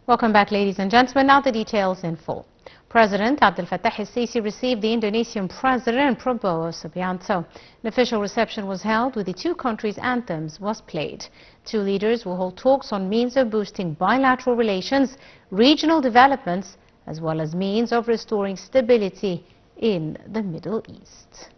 Welcome back, ladies and gentlemen. Now the details in full. President Abdel Fattah el-Sisi received the Indonesian President Prabowo Subianto. An official reception was held with the two countries' anthems was played. Two leaders will hold talks on means of boosting bilateral relations, regional developments, as well as means of restoring stability in the Middle East.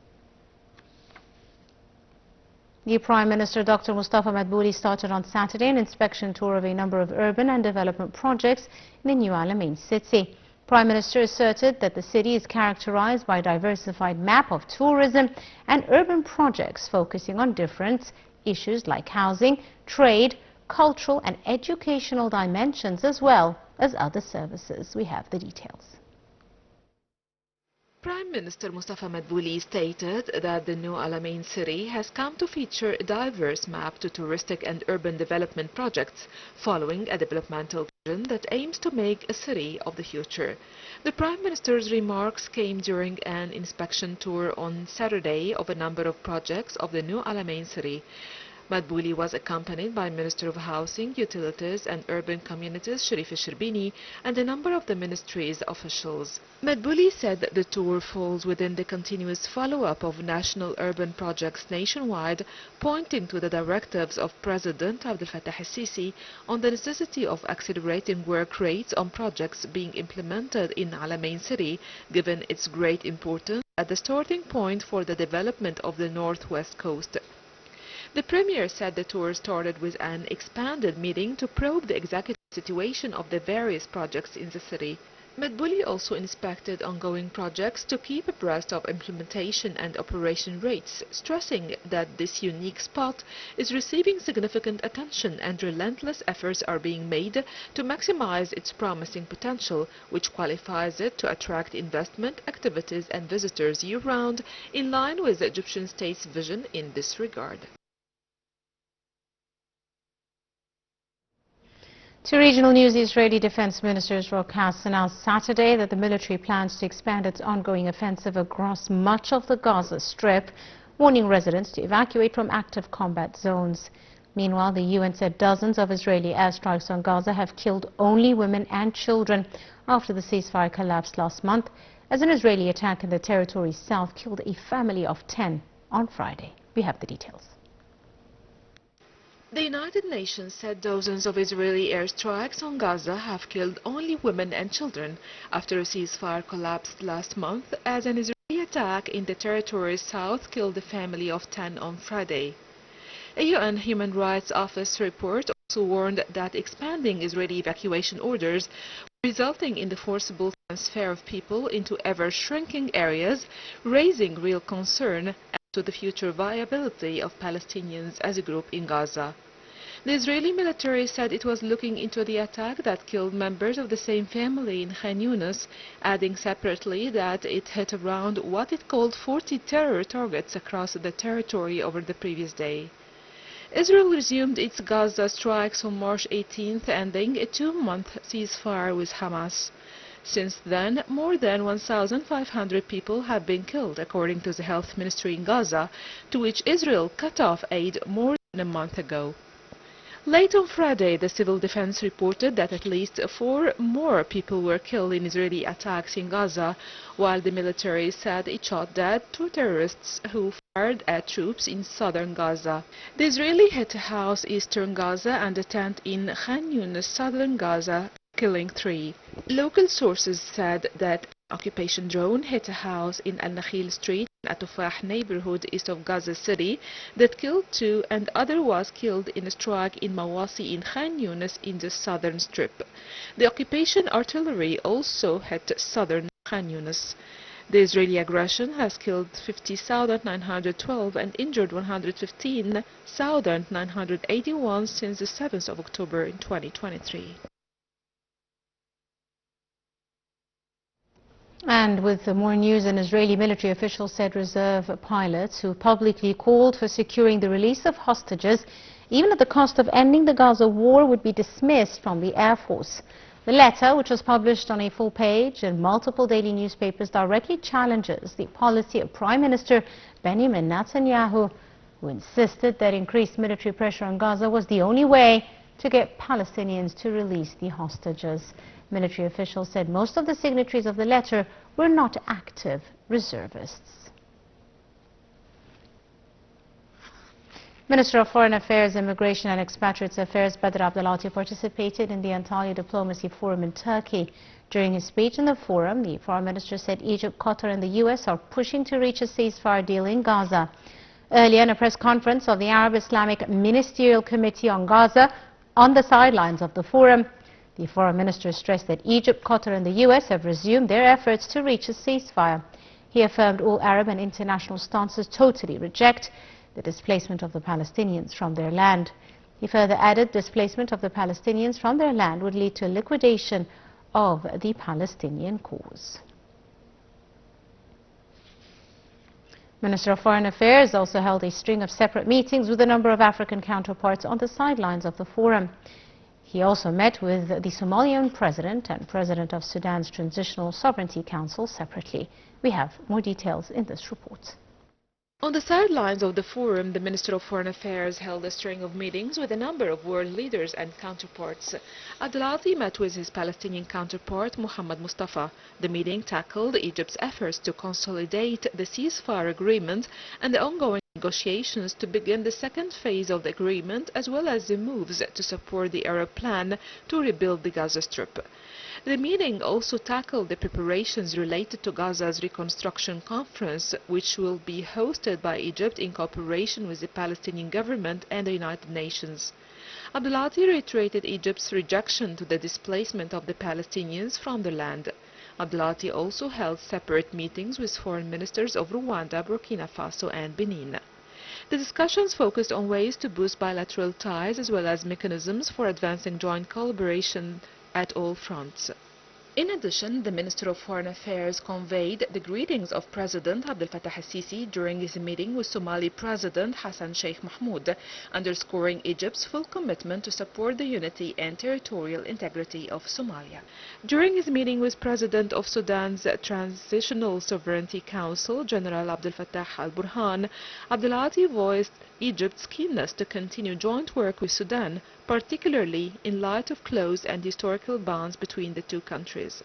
The Prime Minister, Dr. Mustafa Madbouli, started on Saturday an inspection tour of a number of urban and development projects in the New Alamein city. Prime Minister asserted that the city is characterized by a diversified map of tourism and urban projects focusing on different issues like housing, trade, cultural and educational dimensions, as well as other services. We have the details. Prime Minister Mustafa Madbouli stated that the New Alamein city has come to feature a diverse map to touristic and urban development projects, following a developmental vision that aims to make a city of the future. The Prime Minister's remarks came during an inspection tour on Saturday of a number of projects of the New Alamein city. Madbouli was accompanied by Minister of Housing, Utilities and Urban Communities Sharifa Shirbini and a number of the ministry's officials. Madbouli said that the tour falls within the continuous follow-up of national urban projects nationwide, pointing to the directives of President Abdel Fattah el-Sisi on the necessity of accelerating work rates on projects being implemented in Alamein city, given its great importance at the starting point for the development of the northwest coast. The Premier said the tour started with an expanded meeting to probe the executive situation of the various projects in the city. Madbouli also inspected ongoing projects to keep abreast of implementation and operation rates, stressing that this unique spot is receiving significant attention and relentless efforts are being made to maximize its promising potential, which qualifies it to attract investment, activities and visitors year-round, in line with the Egyptian state's vision in this regard. To regional news, the Israeli Defense Minister Israel Katz announced Saturday that the military plans to expand its ongoing offensive across much of the Gaza Strip, warning residents to evacuate from active combat zones. Meanwhile, the UN said dozens of Israeli airstrikes on Gaza have killed only women and children after the ceasefire collapsed last month, as an Israeli attack in the territory's south killed a family of 10 on Friday. We have the details. The United Nations said dozens of Israeli airstrikes on Gaza have killed only women and children after a ceasefire collapsed last month, as an Israeli attack in the territory's south killed a family of 10 on Friday. A UN Human Rights Office report also warned that expanding Israeli evacuation orders resulting in the forcible transfer of people into ever-shrinking areas, raising real concern as to the future viability of Palestinians as a group in Gaza. The Israeli military said it was looking into the attack that killed members of the same family in Khan Yunis, adding separately that it hit around what it called 40 terror targets across the territory over the previous day. Israel resumed its Gaza strikes on March 18th, ending a 2-month ceasefire with Hamas. Since then, more than 1,500 people have been killed, according to the health ministry in Gaza, to which Israel cut off aid more than a month ago. Late on Friday, the civil defense reported that at least 4 more people were killed in Israeli attacks in Gaza, while the military said it shot dead 2 terrorists who fired at troops in southern Gaza. The Israeli hit a house eastern Gaza and a tent in Khan Yunis, southern Gaza, killing 3. Local sources said that an occupation drone hit a house in Al-Nakhil Street in Atufah neighborhood east of Gaza City that killed 2, and other was killed in a strike in Mawasi in Khan Yunis in the southern strip. The occupation artillery also hit southern Khan Yunis. The Israeli aggression has killed 50,912 and injured 115,981 since the 7th of October in 2023. And with more news, an Israeli military official said reserve pilots who publicly called for securing the release of hostages, even at the cost of ending the Gaza war, would be dismissed from the Air Force. The letter, which was published on a full page in multiple daily newspapers, directly challenges the policy of Prime Minister Benjamin Netanyahu, who insisted that increased military pressure on Gaza was the only way to get Palestinians to release the hostages. Military officials said most of the signatories of the letter were not active reservists. Minister of Foreign Affairs, Immigration and Expatriates Affairs Badr Abdulati participated in the Antalya Diplomacy Forum in Turkey. During his speech in the forum, the foreign minister said Egypt, Qatar and the US are pushing to reach a ceasefire deal in Gaza. Earlier in a press conference of the Arab Islamic Ministerial Committee on Gaza, on the sidelines of the forum, the foreign minister stressed that Egypt, Qatar and the US have resumed their efforts to reach a ceasefire. He affirmed all Arab and international stances totally reject the displacement of the Palestinians from their land. He further added displacement of the Palestinians from their land would lead to a liquidation of the Palestinian cause. Minister of Foreign Affairs also held a string of separate meetings with a number of African counterparts on the sidelines of the forum. He also met with the Somalian President and President of Sudan's Transitional Sovereignty Council separately. We have more details in this report. On the sidelines of the forum, the Minister of Foreign Affairs held a string of meetings with a number of world leaders and counterparts. Abdulati met with his Palestinian counterpart, Muhammad Mustafa. The meeting tackled Egypt's efforts to consolidate the ceasefire agreement and the ongoing negotiations to begin the second phase of the agreement, as well as the moves to support the Arab plan to rebuild the Gaza Strip. The meeting also tackled the preparations related to Gaza's reconstruction conference, which will be hosted by Egypt in cooperation with the Palestinian government and the United Nations. Abdulati reiterated Egypt's rejection to the displacement of the Palestinians from their land. Abdulati also held separate meetings with foreign ministers of Rwanda, Burkina Faso and Benin. The discussions focused on ways to boost bilateral ties as well as mechanisms for advancing joint collaboration at all fronts. In addition, the Minister of Foreign Affairs conveyed the greetings of President Abdel Fattah al-Sisi during his meeting with Somali President Hassan Sheikh Mahmoud, underscoring Egypt's full commitment to support the unity and territorial integrity of Somalia. During his meeting with President of Sudan's Transitional Sovereignty Council, General Abdel Fattah al-Burhan, Abdulati voiced Egypt's keenness to continue joint work with Sudan, particularly in light of close and historical bonds between the two countries.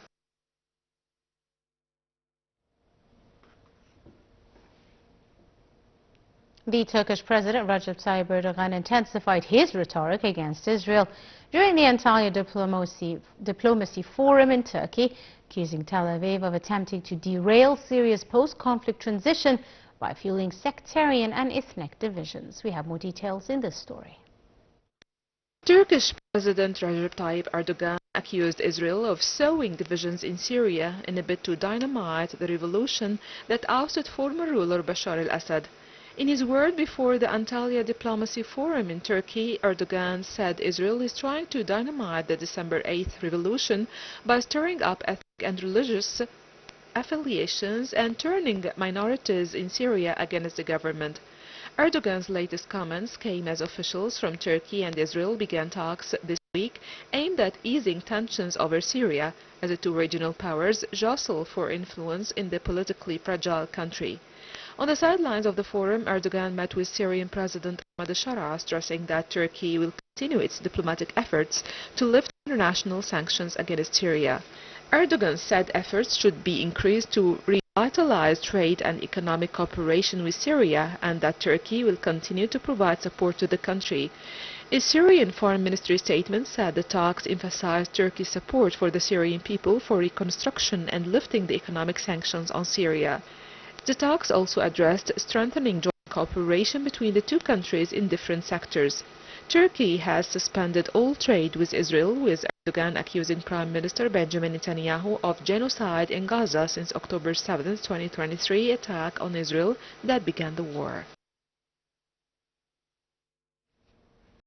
The Turkish President Recep Tayyip Erdogan intensified his rhetoric against Israel during the Antalya Diplomacy Forum in Turkey, accusing Tel Aviv of attempting to derail Syria's post-conflict transition by fueling sectarian and ethnic divisions. We have more details in this story. Turkish President Recep Tayyip Erdogan accused Israel of sowing divisions in Syria in a bid to dynamite the revolution that ousted former ruler Bashar al-Assad. In his word before the Antalya Diplomacy Forum in Turkey, Erdogan said Israel is trying to dynamite the December 8th revolution by stirring up ethnic and religious affiliations and turning minorities in Syria against the government. Erdogan's latest comments came as officials from Turkey and Israel began talks this week aimed at easing tensions over Syria as the two regional powers jostle for influence in the politically fragile country. On the sidelines of the forum, Erdogan met with Syrian President Ahmed al-Shara, stressing that Turkey will continue its diplomatic efforts to lift international sanctions against Syria. Erdogan said efforts should be increased to revitalize trade and economic cooperation with Syria and that Turkey will continue to provide support to the country. A Syrian Foreign Ministry statement said the talks emphasized Turkey's support for the Syrian people for reconstruction and lifting the economic sanctions on Syria. The talks also addressed strengthening joint cooperation between the two countries in different sectors. Turkey has suspended all trade with Israel, with Erdogan accusing Prime Minister Benjamin Netanyahu of genocide in Gaza since October 7, 2023 attack on Israel that began the war.